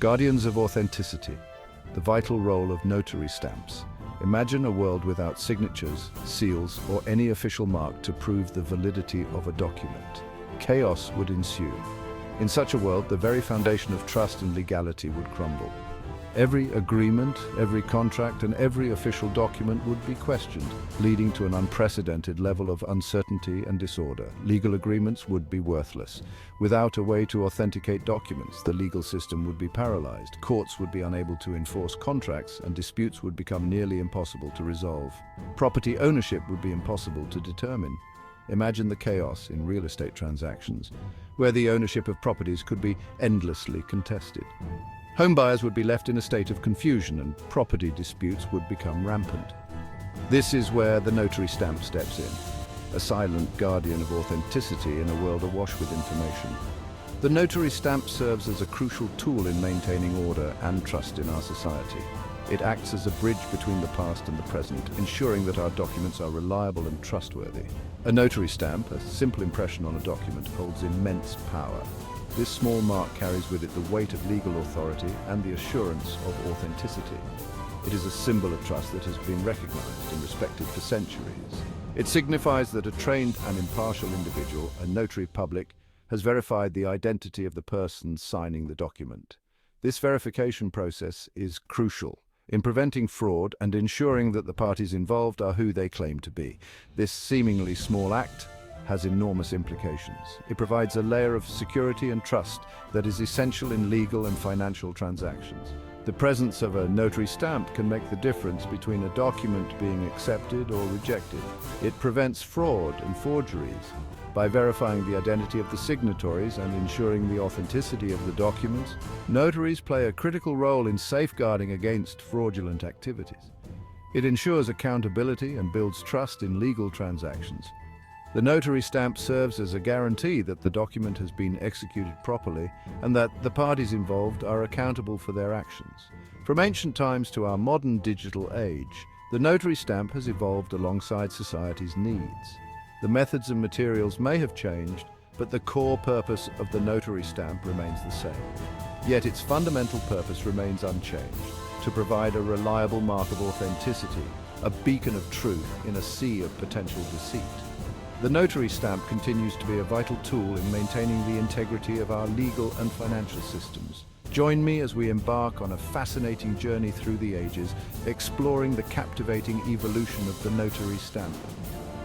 Guardians of authenticity, the vital role of notary stamps. Imagine a world without signatures, seals, or any official mark to prove the validity of a document. Chaos would ensue. In such a world, the very foundation of trust and legality would crumble. Every agreement, every contract, and every official document would be questioned, leading to an unprecedented level of uncertainty and disorder. Legal agreements would be worthless. Without a way to authenticate documents, the legal system would be paralyzed. Courts would be unable to enforce contracts, and disputes would become nearly impossible to resolve. Property ownership would be impossible to determine. Imagine the chaos in real estate transactions, where the ownership of properties could be endlessly contested. Home buyers would be left in a state of confusion and property disputes would become rampant. This is where the notary stamp steps in, a silent guardian of authenticity in a world awash with information. The notary stamp serves as a crucial tool in maintaining order and trust in our society. It acts as a bridge between the past and the present, ensuring that our documents are reliable and trustworthy. A notary stamp, a simple impression on a document, holds immense power. This small mark carries with it the weight of legal authority and the assurance of authenticity. It is a symbol of trust that has been recognized and respected for centuries. It signifies that a trained and impartial individual, a notary public, has verified the identity of the person signing the document. This verification process is crucial in preventing fraud and ensuring that the parties involved are who they claim to be. This seemingly small act has enormous implications. It provides a layer of security and trust that is essential in legal and financial transactions. The presence of a notary stamp can make the difference between a document being accepted or rejected. It prevents fraud and forgeries by verifying the identity of the signatories and ensuring the authenticity of the documents. Notaries play a critical role in safeguarding against fraudulent activities. It ensures accountability and builds trust in legal transactions. The notary stamp serves as a guarantee that the document has been executed properly and that the parties involved are accountable for their actions. From ancient times to our modern digital age, the notary stamp has evolved alongside society's needs. The methods and materials may have changed, but the core purpose of the notary stamp remains the same. Yet its fundamental purpose remains unchanged: to provide a reliable mark of authenticity, a beacon of truth in a sea of potential deceit. The notary stamp continues to be a vital tool in maintaining the integrity of our legal and financial systems. Join me as we embark on a fascinating journey through the ages, exploring the captivating evolution of the notary stamp.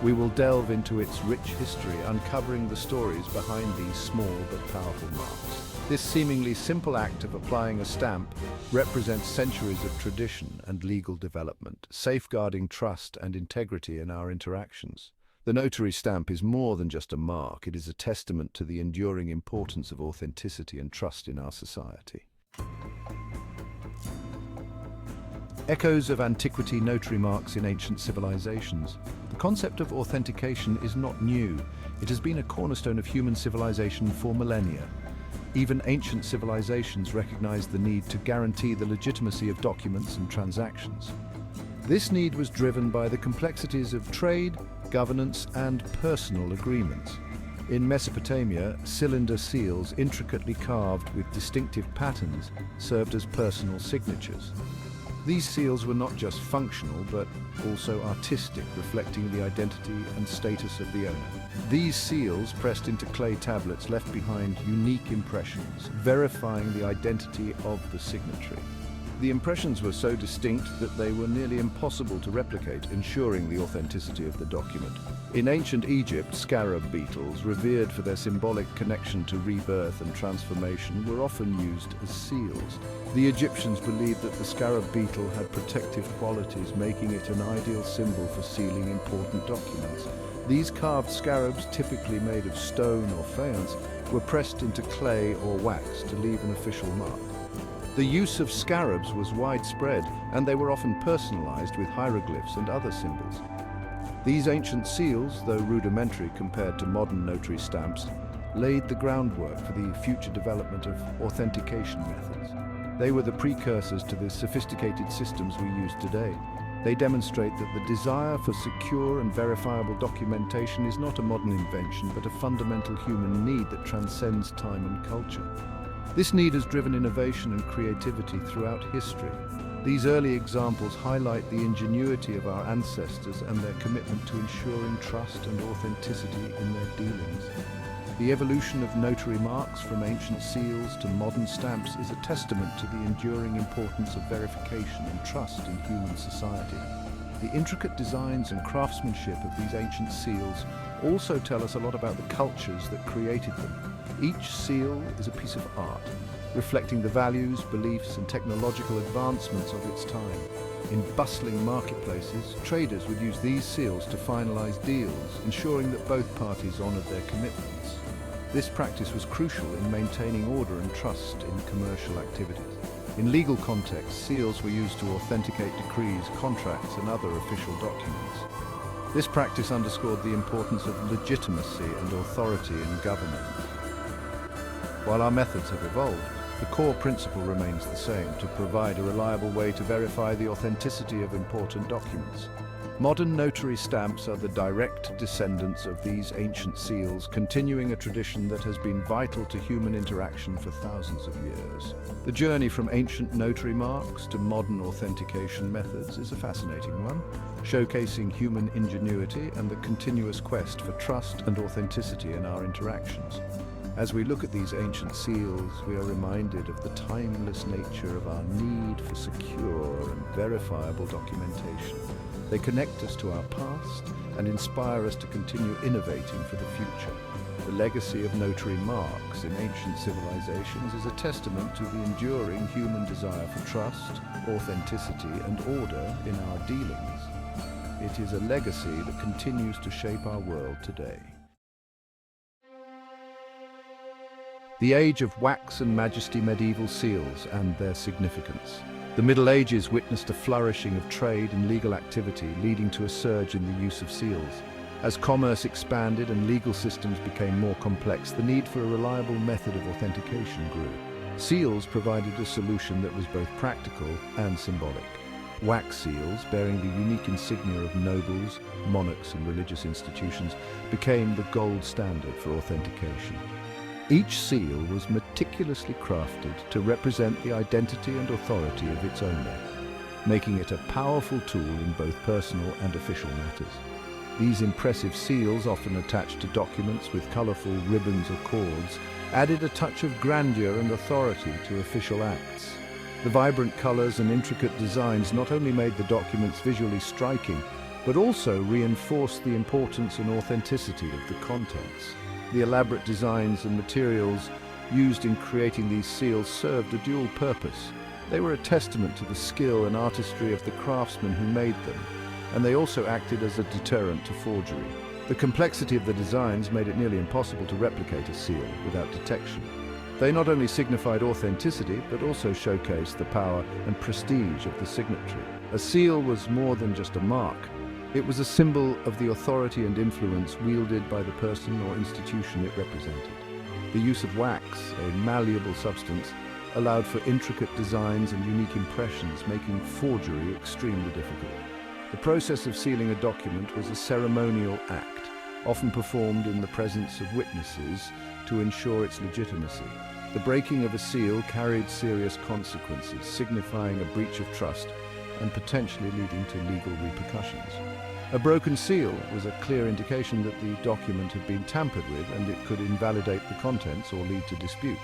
We will delve into its rich history, uncovering the stories behind these small but powerful marks. This seemingly simple act of applying a stamp represents centuries of tradition and legal development, safeguarding trust and integrity in our interactions. The notary stamp is more than just a mark. It is a testament to the enduring importance of authenticity and trust in our society. Echoes of antiquity: notary marks in ancient civilizations. The concept of authentication is not new. It has been a cornerstone of human civilization for millennia. Even ancient civilizations recognized the need to guarantee the legitimacy of documents and transactions. This need was driven by the complexities of trade, governance, and personal agreements. In Mesopotamia, cylinder seals, intricately carved with distinctive patterns, served as personal signatures. These seals were not just functional, but also artistic, reflecting the identity and status of the owner. These seals, pressed into clay tablets, left behind unique impressions, verifying the identity of the signatory. The impressions were so distinct that they were nearly impossible to replicate, ensuring the authenticity of the document. In ancient Egypt, scarab beetles, revered for their symbolic connection to rebirth and transformation, were often used as seals. The Egyptians believed that the scarab beetle had protective qualities, making it an ideal symbol for sealing important documents. These carved scarabs, typically made of stone or faience, were pressed into clay or wax to leave an official mark. The use of scarabs was widespread, and they were often personalized with hieroglyphs and other symbols. These ancient seals, though rudimentary compared to modern notary stamps, laid the groundwork for the future development of authentication methods. They were the precursors to the sophisticated systems we use today. They demonstrate that the desire for secure and verifiable documentation is not a modern invention, but a fundamental human need that transcends time and culture. This need has driven innovation and creativity throughout history. These early examples highlight the ingenuity of our ancestors and their commitment to ensuring trust and authenticity in their dealings. The evolution of notary marks from ancient seals to modern stamps is a testament to the enduring importance of verification and trust in human society. The intricate designs and craftsmanship of these ancient seals also tell us a lot about the cultures that created them. Each seal is a piece of art, reflecting the values, beliefs, and technological advancements of its time. In bustling marketplaces, traders would use these seals to finalize deals, ensuring that both parties honored their commitments. This practice was crucial in maintaining order and trust in commercial activities. In legal contexts, seals were used to authenticate decrees, contracts, and other official documents. This practice underscored the importance of legitimacy and authority in governance. While our methods have evolved, the core principle remains the same: to provide a reliable way to verify the authenticity of important documents. Modern notary stamps are the direct descendants of these ancient seals, continuing a tradition that has been vital to human interaction for thousands of years. The journey from ancient notary marks to modern authentication methods is a fascinating one, showcasing human ingenuity and the continuous quest for trust and authenticity in our interactions. As we look at these ancient seals, we are reminded of the timeless nature of our need for secure and verifiable documentation. They connect us to our past and inspire us to continue innovating for the future. The legacy of notary marks in ancient civilizations is a testament to the enduring human desire for trust, authenticity, and order in our dealings. It is a legacy that continues to shape our world today. The age of wax and majesty medieval seals and their significance. The Middle Ages witnessed a flourishing of trade and legal activity, leading to a surge in the use of seals. As commerce expanded and legal systems became more complex, the need for a reliable method of authentication grew. Seals provided a solution that was both practical and symbolic. Wax seals, bearing the unique insignia of nobles, monarchs, and religious institutions, became the gold standard for authentication. Each seal was meticulously crafted to represent the identity and authority of its owner, making it a powerful tool in both personal and official matters. These impressive seals, often attached to documents with colorful ribbons or cords, added a touch of grandeur and authority to official acts. The vibrant colors and intricate designs not only made the documents visually striking, but also reinforced the importance and authenticity of the contents. The elaborate designs and materials used in creating these seals served a dual purpose. They were a testament to the skill and artistry of the craftsmen who made them, and they also acted as a deterrent to forgery. The complexity of the designs made it nearly impossible to replicate a seal without detection. They not only signified authenticity, but also showcased the power and prestige of the signatory. A seal was more than just a mark. It was a symbol of the authority and influence wielded by the person or institution it represented. The use of wax, a malleable substance, allowed for intricate designs and unique impressions, making forgery extremely difficult. The process of sealing a document was a ceremonial act, often performed in the presence of witnesses to ensure its legitimacy. The breaking of a seal carried serious consequences, signifying a breach of trust and potentially leading to legal repercussions. A broken seal was a clear indication that the document had been tampered with, and it could invalidate the contents or lead to disputes.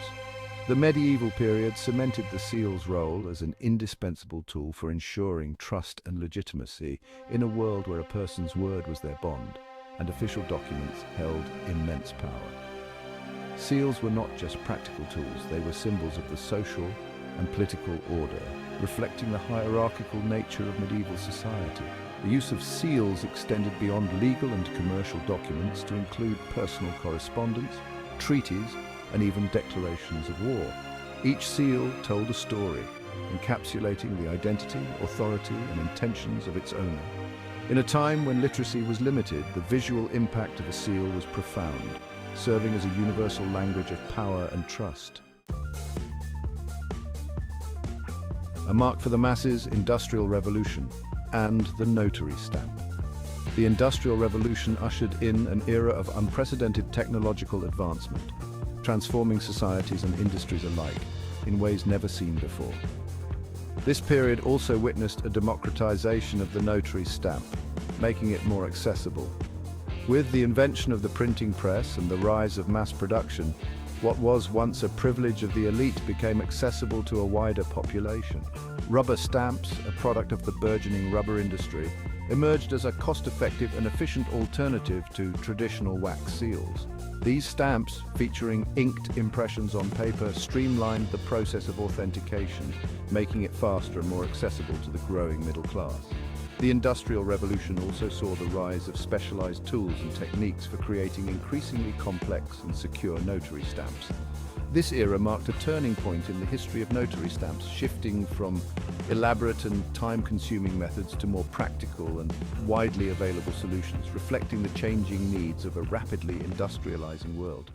The medieval period cemented the seal's role as an indispensable tool for ensuring trust and legitimacy in a world where a person's word was their bond, and official documents held immense power. Seals were not just practical tools, they were symbols of the social and political order, reflecting the hierarchical nature of medieval society. The use of seals extended beyond legal and commercial documents to include personal correspondence, treaties, and even declarations of war. Each seal told a story, encapsulating the identity, authority, and intentions of its owner. In a time when literacy was limited, the visual impact of a seal was profound, serving as a universal language of power and trust. A mark for the masses, Industrial Revolution, and the notary stamp. The Industrial Revolution ushered in an era of unprecedented technological advancement. transforming societies and industries alike in ways never seen before. This period also witnessed a democratization of the notary stamp, making it more accessible. With the invention of the printing press and the rise of mass production, what was once a privilege of the elite became accessible to a wider population. Rubber stamps, a product of the burgeoning rubber industry, emerged as a cost-effective and efficient alternative to traditional wax seals. These stamps, featuring inked impressions on paper, streamlined the process of authentication, making it faster and more accessible to the growing middle class. The Industrial Revolution also saw the rise of specialized tools and techniques for creating increasingly complex and secure notary stamps. This era marked a turning point in the history of notary stamps, shifting from elaborate and time-consuming methods to more practical and widely available solutions, reflecting the changing needs of a rapidly industrializing world.